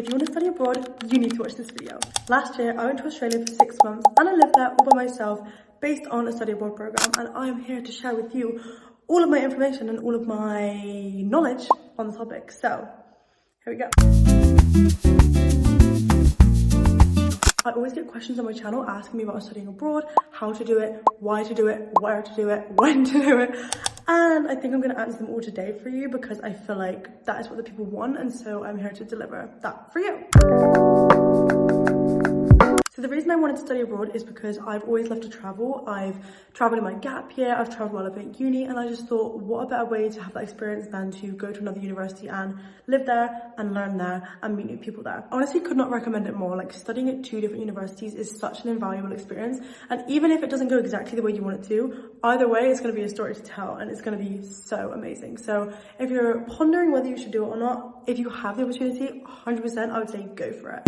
If you want to study abroad, you need to watch this video. Last year, I went to Australia for 6 months and I lived there all by myself based on a study abroad program, and I am here to share with you all of my information and all of my knowledge on the topic. So, here we go. I always get questions on my channel asking me about studying abroad, how to do it, why to do it, where to do it, when to do it. And I think I'm going to answer them all today for you because I feel like that is what the people want, and so I'm here to deliver that for you. So the reason I wanted to study abroad is because I've always loved to travel. I've travelled in my gap year, I've travelled while I've been at uni, and I just thought, what a better way to have that experience than to go to another university and live there and learn there and meet new people there. Honestly, could not recommend it more. Like, studying at 2 different universities is such an invaluable experience, and even if it doesn't go exactly the way you want it to, either way it's going to be a story to tell and it's going to be so amazing. So if you're pondering whether you should do it or not, if you have the opportunity, 100% I would say go for it.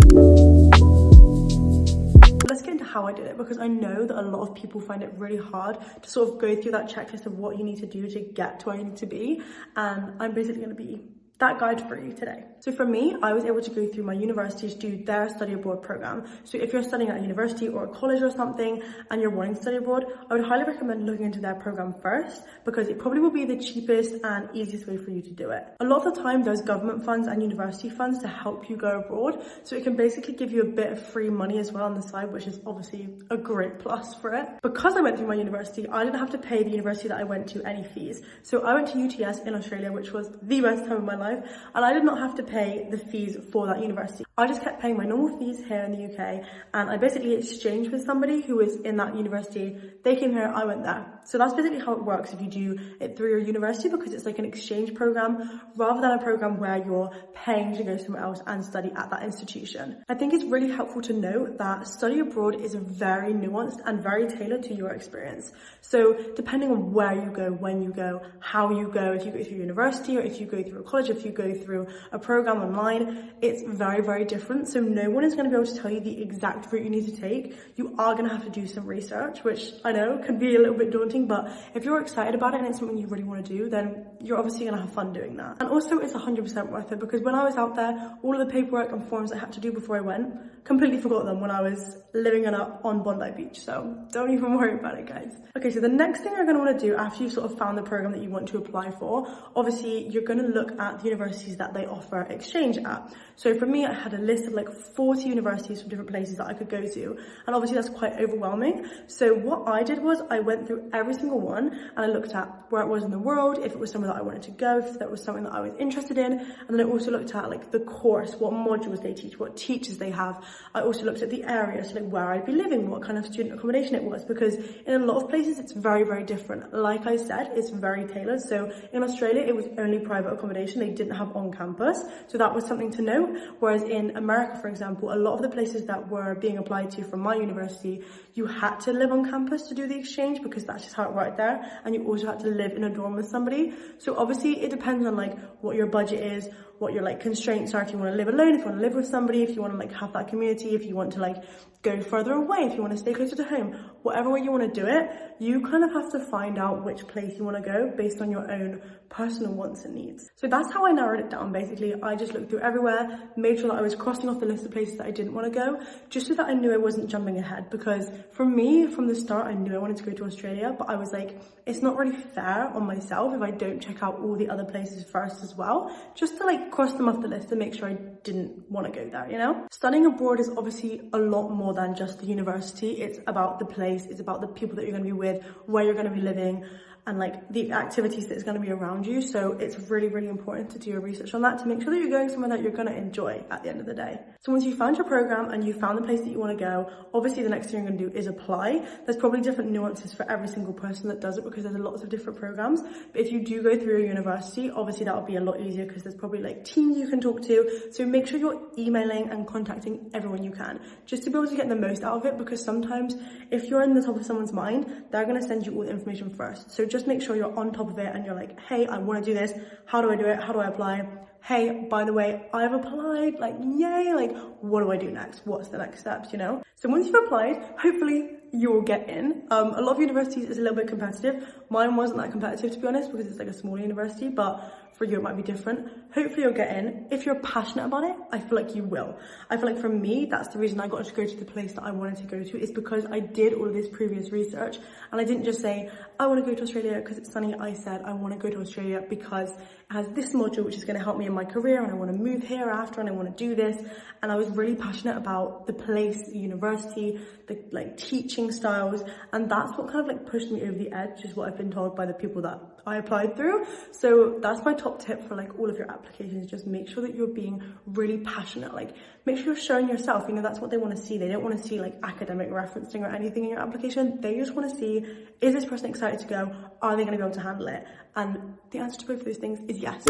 Let's get into how I did it, because I know that a lot of people find it really hard to sort of go through that checklist of what you need to do to get to where you need to be, and I'm basically going to be that guide for you today. So for me, I was able to go through my university to do their study abroad program. So if you're studying at a university or a college or something and you're wanting to study abroad, I would highly recommend looking into their program first, because it probably will be the cheapest and easiest way for you to do it. A lot of the time there's government funds and university funds to help you go abroad, so it can basically give you a bit of free money as well on the side, which is obviously a great plus for it. Because I went through my university, I didn't have to pay the university that I went to any fees. So I went to UTS in Australia, which was the best time of my life, and I did not have to pay the fees for that university. I just kept paying my normal fees here in the UK, and I basically exchanged with somebody who was in that university. They came here, I went there. So that's basically how it works if you do it through your university, because it's like an exchange program rather than a program where you're paying to go somewhere else and study at that institution. I think it's really helpful to note that study abroad is very nuanced and very tailored to your experience. So depending on where you go, when you go, how you go, if you go through university or if you go through a college, if you go through a program online, it's very, very different. So no one is going to be able to tell you the exact route you need to take. You are going to have to do some research, which I know can be a little bit daunting, but if you're excited about it and it's something you really want to do, then you're obviously going to have fun doing that. And also it's 100% worth it, because when I was out there, all of the paperwork and forms I had to do before I went, completely forgot them when I was living it up on Bondi Beach. So don't even worry about it, guys. Okay, so the next thing you're going to want to do after you've sort of found the program that you want to apply for, obviously you're going to look at the universities that they offer exchange at. So for me, I had a list of like 40 universities from different places that I could go to, and obviously that's quite overwhelming. So what I did was I went through every single one and I looked at where it was in the world, if it was somewhere that I wanted to go, if that was something that I was interested in, and then I also looked at like the course, what modules they teach, what teachers they have. I also looked at the area, so like where I'd be living, what kind of student accommodation it was, because in a lot of places it's very, very different. Like I said, it's very tailored. So in Australia, it was only private accommodation. They didn't have on campus. So that was something to note. Whereas in America, for example, a lot of the places that were being applied to from my university, you had to live on campus to do the exchange, because that's just how it worked there. And you also had to live in a dorm with somebody. So obviously it depends on like what your budget is, what your like constraints are, if you want to live alone, if you want to live with somebody, if you want to like have that community, if you want to like go further away, if you want to stay closer to home, whatever way you want to do it, you kind of have to find out which place you want to go based on your own personal wants and needs. So that's how I narrowed it down. Basically, I just looked through everywhere, made sure that I was crossing off the list of places that I didn't want to go, just so that I knew I wasn't jumping ahead. Because for me, from the start, I knew I wanted to go to Australia, but I was like, it's not really fair on myself if I don't check out all the other places first as well, just to like cross them off the list and make sure I didn't want to go there, you know? Studying abroad is obviously a lot more than just the university. It's about the place, it's about the people that you're going to be with, where you're going to be living, and like the activities that's going to be around you. So it's really, really important to do your research on that to make sure that you're going somewhere that you're going to enjoy at the end of the day. So once you found your program and you found the place that you want to go, obviously the next thing you're going to do is apply. There's probably different nuances for every single person that does it, because there's lots of different programs. But if you do go through a university, obviously that will be a lot easier, because there's probably like teams you can talk to. So make sure you're emailing and contacting everyone you can, just to be able to get the most out of it, because sometimes if you're in the top of someone's mind, they're going to send you all the information first. So just make sure you're on top of it and you're like, hey, I want to do this. How do I do it? How do I apply? hey, by the way, I've applied, like, yay, like, what do I do next? What's the next steps, you know? So once you've applied, hopefully you'll get in. A lot of universities is a little bit competitive. Mine wasn't that competitive, to be honest, because it's like a smaller university, but for you it might be different. Hopefully you'll get in. If you're passionate about it, I feel like you will. I feel like for me, that's the reason I got to go to the place that I wanted to go to, is because I did all of this previous research, and I didn't just say, I want to go to Australia because it's sunny. I said, I want to go to Australia because it has this module which is going to help me in my career, and I want to move here after, and I want to do this. And I was really passionate about the place, the university, the like teaching styles, and that's what kind of like pushed me over the edge, is what I've been told by the people that I applied through. So that's my top tip for like all of your applications. Just make sure that you're being really passionate. Like, make sure you're showing yourself. You know, that's what they want to see. They don't want to see like academic referencing or anything in your application. They just want to see, is this person excited to go? Are they going to be able to handle it? And the answer to both of those things is yes.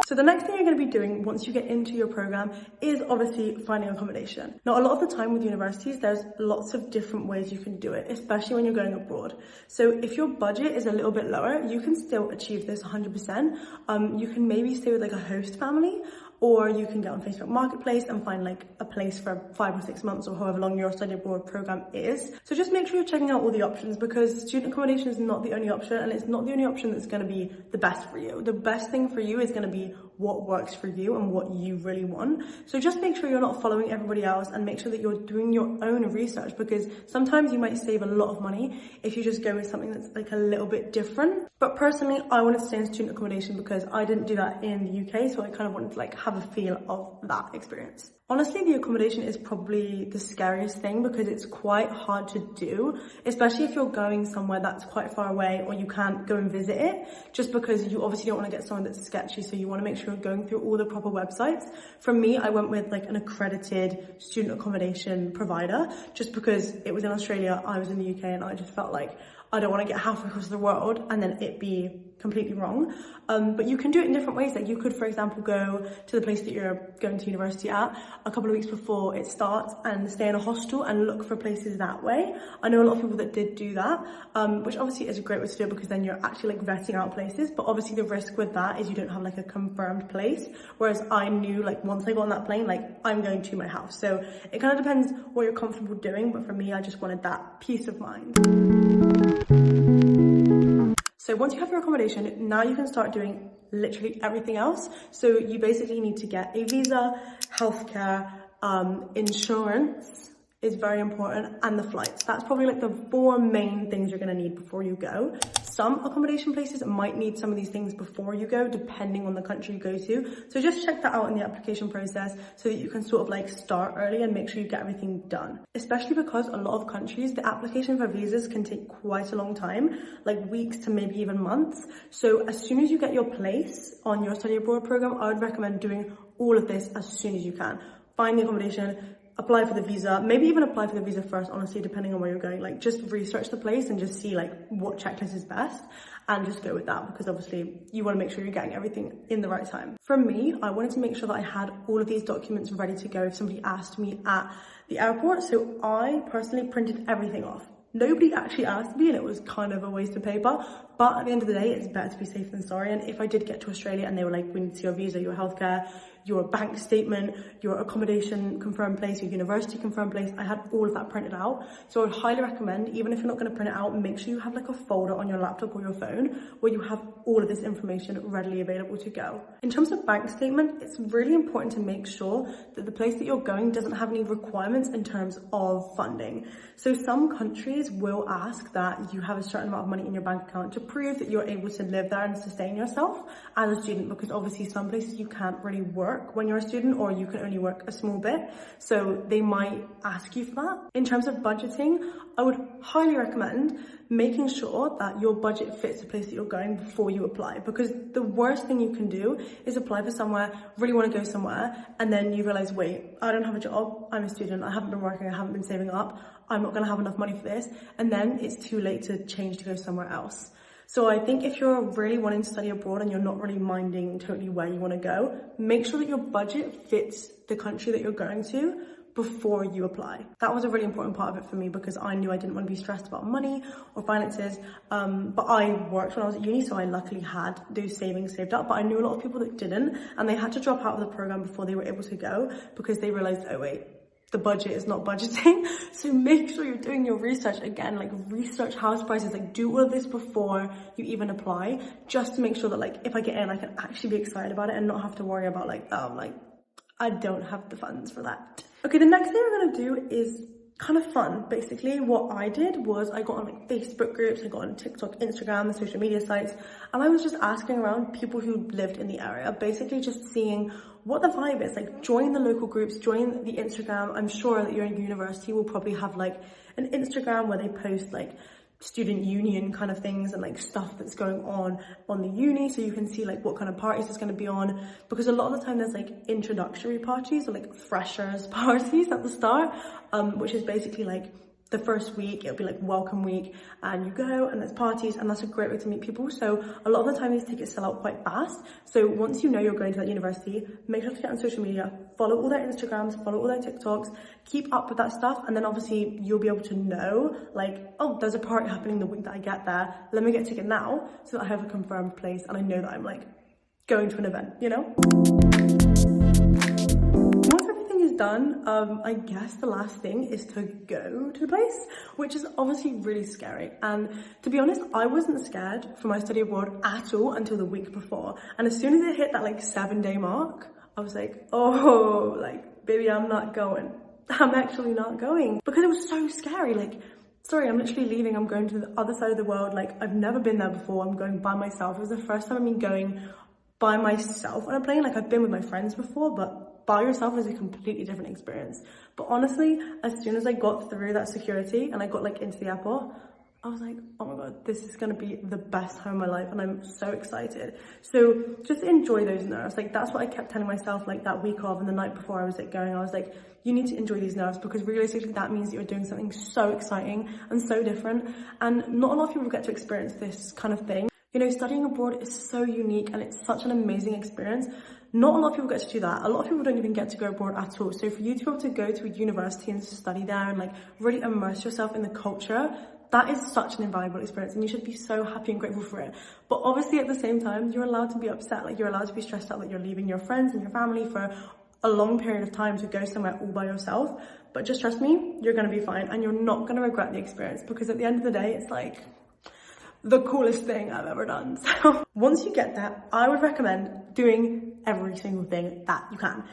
So the next thing you're going to be doing once you get into your program is obviously finding accommodation. Now, a lot of the time with universities, there's lots of different ways you can do it, especially when you're going abroad. So if your budget is a little bit lower, you can still achieve this 100%. You can maybe stay with like a host family, or you can get on Facebook Marketplace and find like a place for 5 or 6 months or however long your study abroad program is. So just make sure you're checking out all the options, because student accommodation is not the only option, and it's not the only option that's going to be the best for you. The best thing for you is going to be what works for you and what you really want. So just make sure you're not following everybody else, and make sure that you're doing your own research, because sometimes you might save a lot of money if you just go with something that's like a little bit different. But personally, I wanted to stay in student accommodation because I didn't do that in the UK, so I kind of wanted to like have a feel of that experience. Honestly, the accommodation is probably the scariest thing, because it's quite hard to do, especially if you're going somewhere that's quite far away or you can't go and visit it, just because you obviously don't want to get someone that's sketchy, so you want to make sure you're going through all the proper websites. For me, I went with like an accredited student accommodation provider, just because it was in Australia, I was in the UK, and I just felt like I don't want to get halfway across the world and then it be completely wrong. But you can do it in different ways. Like, you could, for example, go to the place that you're going to university at a couple of weeks before it starts and stay in a hostel and look for places that way. I know a lot of people that did do that, which obviously is a great way to do it, because then you're actually like vetting out places. But obviously the risk with that is you don't have like a confirmed place. Whereas I knew, like, once I got on that plane, like, I'm going to my house. So it kind of depends what you're comfortable doing. But for me, I just wanted that peace of mind. So once you have your accommodation, now you can start doing literally everything else. So you basically need to get a visa, healthcare, insurance is very important, and the flights. That's probably like the 4 main things you're going to need before you go. Some accommodation places might need some of these things before you go, depending on the country you go to. So just check that out in the application process so that you can sort of like start early and make sure you get everything done. Especially because a lot of countries, the application for visas can take quite a long time, like weeks to maybe even months. So as soon as you get your place on your study abroad program, I would recommend doing all of this as soon as you can. Find the accommodation, apply for the visa, maybe even apply for the visa first, honestly, depending on where you're going. Like, just research the place and just see like what checklist is best, and just go with that, because obviously you want to make sure you're getting everything in the right time. For me, I wanted to make sure that I had all of these documents ready to go if somebody asked me at the airport. So I personally printed everything off. Nobody actually asked me, and it was kind of a waste of paper. But at the end of the day, it's better to be safe than sorry. And if I did get to Australia and they were like, we need to see your visa, your healthcare, your bank statement, your accommodation confirmed place, your university confirmed place, I had all of that printed out. So I would highly recommend, even if you're not going to print it out, make sure you have like a folder on your laptop or your phone where you have all of this information readily available to go. In terms of bank statement, it's really important to make sure that the place that you're going doesn't have any requirements in terms of funding. So some countries will ask that you have a certain amount of money in your bank account to prove that you're able to live there and sustain yourself as a student, because obviously some places you can't really work when you're a student, or you can only work a small bit. So they might ask you for that. In terms of budgeting, I would highly recommend making sure that your budget fits the place that you're going before you apply, because the worst thing you can do is apply for somewhere, really want to go somewhere, and then you realize, wait, I don't have a job, I'm a student, I haven't been working, I haven't been saving up, I'm not going to have enough money for this, and then it's too late to change to go somewhere else. So I think if you're really wanting to study abroad and you're not really minding totally where you want to go, make sure that your budget fits the country that you're going to before you apply. That was a really important part of it for me because I knew I didn't want to be stressed about money or finances. But I worked when I was at uni, so I luckily had those savings saved up. But I knew a lot of people that didn't, and they had to drop out of the program before they were able to go because they realized, oh wait, the budget is not budgeting. So make sure you're doing your research. Again, like research house prices, like do all of this before you even apply, just to make sure that like if I get in, I can actually be excited about it and not have to worry about like, I don't have the funds for that. Okay, the next thing we're gonna do is kind of fun. Basically, what I did was I got on like Facebook groups, I got on TikTok, Instagram, the social media sites, and I was just asking around people who lived in the area, basically just seeing what the vibe is. Like join the local groups, join the Instagram. I'm sure that your university will probably have like an Instagram where they post like student union kind of things and like stuff that's going on the uni, so you can see like what kind of parties it's going to be on, because a lot of the time there's like introductory parties or like freshers parties at the start, which is basically like the first week, it'll be like welcome week, and you go and there's parties, and that's a great way to meet people. So a lot of the time these tickets sell out quite fast. So once you know you're going to that university, make sure to get on social media, follow all their Instagrams, follow all their TikToks, keep up with that stuff, and then obviously you'll be able to know like, oh, there's a party happening the week that I get there, let me get a ticket now so that I have a confirmed place and I know that I'm like going to an event, you know? Done, I guess the last thing is to go to the place, which is obviously really scary. And to be honest, I wasn't scared for my study abroad at all until the week before. And as soon as it hit that like 7-day mark, I was like, oh, like, baby, I'm not going. I'm actually not going, because it was so scary. Like, sorry, I'm literally leaving. I'm going to the other side of the world. Like, I've never been there before. I'm going by myself. It was the first time I've been going by myself on a plane. Like, I've been with my friends before, but by yourself is a completely different experience. But honestly, as soon as I got through that security and I got like into the airport, I was like, oh my God, this is gonna be the best time of my life, and I'm so excited. So just enjoy those nerves. Like that's what I kept telling myself like that week of and the night before I was like going, I was like, you need to enjoy these nerves, because realistically that means that you're doing something so exciting and so different. And not a lot of people get to experience this kind of thing. You know, studying abroad is so unique and it's such an amazing experience. Not a lot of people get to do that. A lot of people don't even get to go abroad at all. So for you to be able to go to a university and study there and like really immerse yourself in the culture, that is such an invaluable experience, and you should be so happy and grateful for it. But obviously at the same time, you're allowed to be upset. Like you're allowed to be stressed out that you're leaving your friends and your family for a long period of time to go somewhere all by yourself. But just trust me, you're gonna be fine, and you're not gonna regret the experience, because at the end of the day, it's like the coolest thing I've ever done. So once you get that, I would recommend doing every single thing that you can.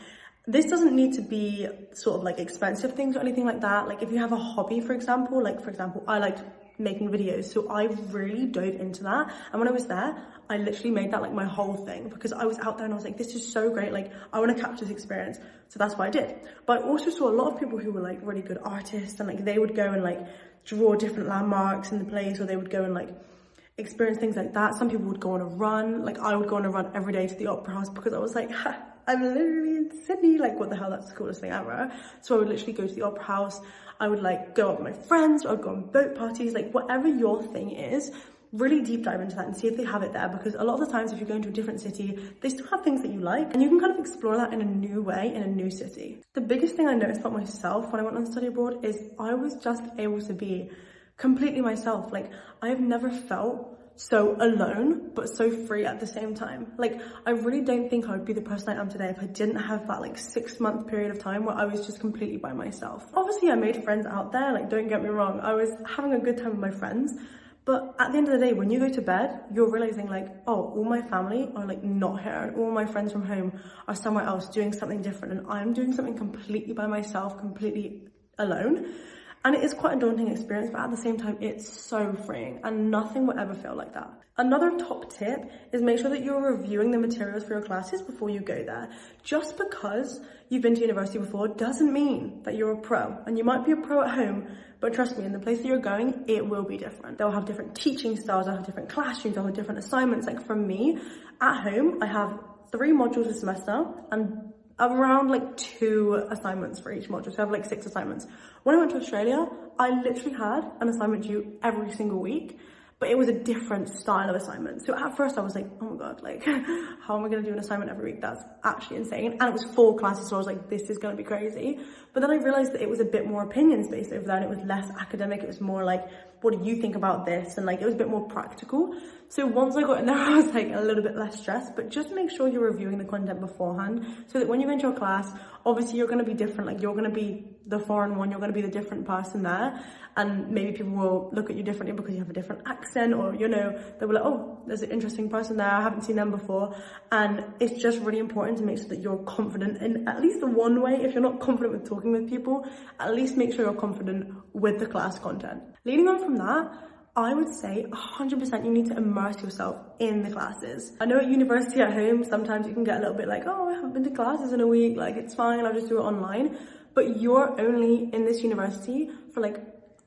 This doesn't need to be sort of like expensive things or anything like that. Like if you have a hobby, for example, I liked making videos, so I really dove into that. And when I was there, I literally made that like my whole thing, because I was out there and I was like, this is so great, like I want to capture this experience. So that's what I did. But I also saw a lot of people who were like really good artists, and like they would go and like draw different landmarks in the place, or they would go and like experience things like that. Some people would go on a run. Like I would go on a run every day to the opera house, because I was like, I'm literally in Sydney, like what the hell, that's the coolest thing ever. So I would literally go to the opera house. I would like go out with my friends, or I'd go on boat parties, like whatever your thing is, really deep dive into that and see if they have it there, because a lot of the times if you're going to a different city, they still have things that you like, and you can kind of explore that in a new way in a new city. The biggest thing I noticed about myself when I went on study abroad is I was just able to be completely myself. Like I have never felt so alone but so free at the same time. Like I really don't think I would be the person I am today if I didn't have that like 6-month period of time where I was just completely by myself. Obviously I made friends out there, like don't get me wrong, I was having a good time with my friends, but at the end of the day, when you go to bed, you're realizing like, oh, all my family are like not here, and all my friends from home are somewhere else doing something different, and I'm doing something completely by myself, completely alone. And it is quite a daunting experience, but at the same time, it's so freeing, and nothing will ever feel like that. Another top tip is make sure that you're reviewing the materials for your classes before you go there. Just because you've been to university before doesn't mean that you're a pro. And you might be a pro at home, but trust me, in the place that you're going, it will be different. They'll have different teaching styles, they'll have different classrooms, they'll have different assignments. Like for me, at home, I have 3 modules a semester, and around like 2 assignments for each module, so I have like 6 assignments. When I went to Australia, I literally had an assignment due every single week, but it was a different style of assignment. So at first I was like, oh my God, like, how am I gonna do an assignment every week? That's actually insane. And it was 4 classes, so I was like, this is gonna be crazy. But then I realized that it was a bit more opinions based over there, and it was less academic. It was more like, what do you think about this? And like, it was a bit more practical. So once I got in there, I was like a little bit less stressed, but just make sure you're reviewing the content beforehand so that when you go into your class, obviously you're going to be different. Like, you're going to be the foreign one, you're going to be the different person there. And maybe people will look at you differently because you have a different accent, or, you know, they'll be like, oh, there's an interesting person there, I haven't seen them before. And it's just really important to make sure that you're confident in at least the one way. If you're not confident with talking with people, at least make sure you're confident with the class content. Leading on from that, I would say 100% you need to immerse yourself in the classes. I know at university at home, sometimes you can get a little bit like, oh, I haven't been to classes in a week, like it's fine, I'll just do it online. But you're only in this university for like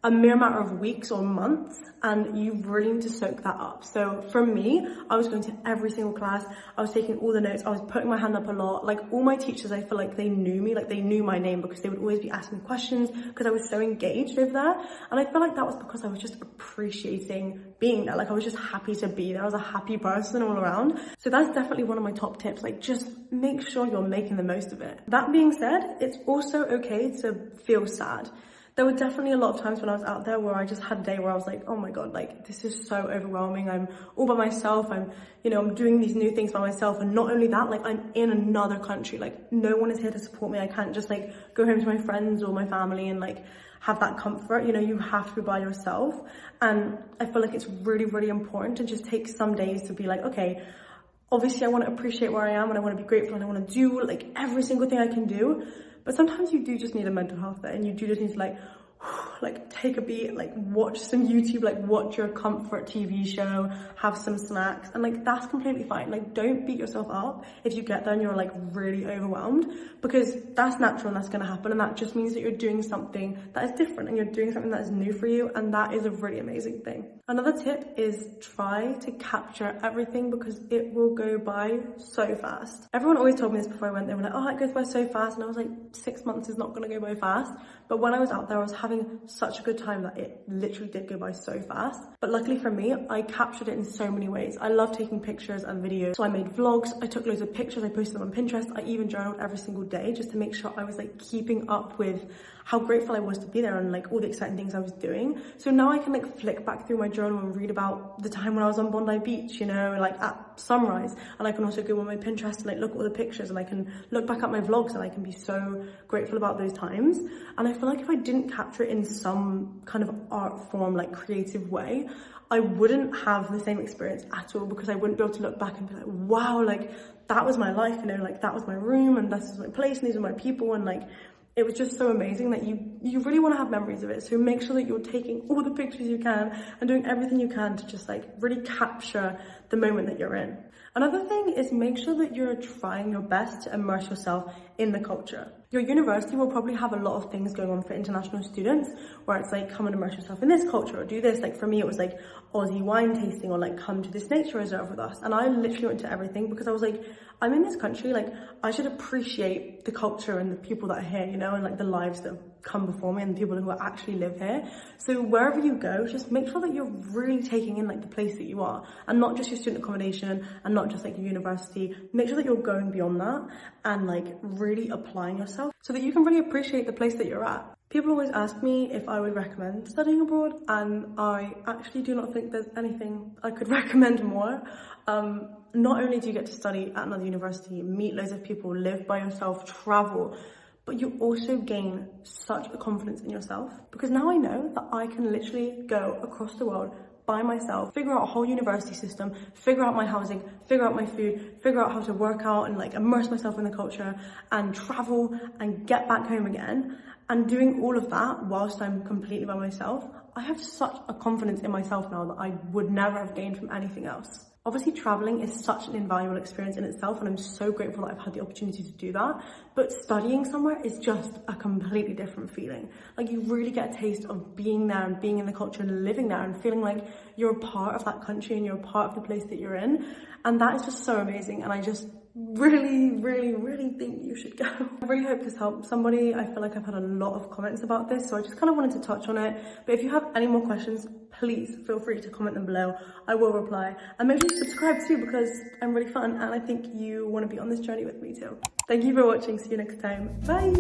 a mere matter of weeks or months, and you really need to soak that up. So for me, I was going to every single class, I was taking all the notes, I was putting my hand up a lot. Like, all my teachers, I feel like they knew me, like they knew my name, because they would always be asking me questions because I was so engaged over there. And I feel like that was because I was just appreciating being there. Like, I was just happy to be there. I was a happy person all around. So that's definitely one of my top tips. Like, just make sure you're making the most of it. That being said, it's also okay to feel sad. There were definitely a lot of times when I was out there where I just had a day where I was like, oh my God, like, this is so overwhelming. I'm all by myself. I'm doing these new things by myself. And not only that, like, I'm in another country. Like, no one is here to support me. I can't just like go home to my friends or my family and like have that comfort. You know, you have to be by yourself. And I feel like it's really, really important to just take some days to be like, okay, obviously I want to appreciate where I am and I want to be grateful and I want to do like every single thing I can do. But sometimes you do just need a mental health day, and you do just need to like take a beat, like watch some YouTube, like watch your comfort TV show, have some snacks, and like that's completely fine. Like, don't beat yourself up if you get there and you're like really overwhelmed, because that's natural and that's going to happen, and that just means that you're doing something that is different and you're doing something that is new for you, and that is a really amazing thing. Another tip is try to capture everything, because it will go by so fast. Everyone always told me this before I went. They were like, oh, it goes by so fast, and I was like, 6 months is not going to go by fast. But when I was out there, I was having such a good time that it literally did go by so fast. But luckily for me, I captured it in so many ways. I love taking pictures and videos. So I made vlogs, I took loads of pictures, I posted them on Pinterest. I even journaled every single day just to make sure I was like keeping up with how grateful I was to be there and like all the exciting things I was doing. So now I can like flick back through my journal and read about the time when I was on Bondi Beach, you know, like at sunrise. And I can also go on my Pinterest and like look at all the pictures, and I can look back at my vlogs and I can be so grateful about those times. And I feel like if I didn't capture it in some kind of art form, like creative way, I wouldn't have the same experience at all, because I wouldn't be able to look back and be like, wow, like that was my life, you know, like that was my room and this is my place and these are my people, and like it was just so amazing that you really want to have memories of it. So make sure that you're taking all the pictures you can and doing everything you can to just like really capture the moment that you're in. Another thing is make sure that you're trying your best to immerse yourself in the culture. Your university will probably have a lot of things going on for international students, where it's like, come and immerse yourself in this culture or do this. Like for me, it was like Aussie wine tasting, or like come to this nature reserve with us. And I literally went to everything because I was like, I'm in this country, like I should appreciate the culture and the people that are here, you know, and like the lives that come before me and the people who actually live here. So wherever you go, just make sure that you're really taking in like the place that you are, and not just your student accommodation and not just like your university. Make sure that you're going beyond that and like really applying yourself so that you can really appreciate the place that you're at. People always ask me if I would recommend studying abroad, and I actually do not think there's anything I could recommend more. Not only do you get to study at another university, meet loads of people, live by yourself, travel, but you also gain such a confidence in yourself, because now I know that I can literally go across the world by myself, figure out a whole university system, figure out my housing, figure out my food, figure out how to work out and like immerse myself in the culture and travel and get back home again. And doing all of that whilst I'm completely by myself, I have such a confidence in myself now that I would never have gained from anything else. Obviously, traveling is such an invaluable experience in itself, and I'm so grateful that I've had the opportunity to do that. But studying somewhere is just a completely different feeling. Like, you really get a taste of being there and being in the culture and living there and feeling like you're a part of that country and you're a part of the place that you're in. And that is just so amazing. And I just really think you should go. I really hope this helped somebody. I feel like I've had a lot of comments about this, so I just kind of wanted to touch on it. But if you have any more questions, please feel free to comment them below. I will reply. And make sure you subscribe too, because I'm really fun and I think you want to be on this journey with me too. Thank you for watching. See you next time. Bye.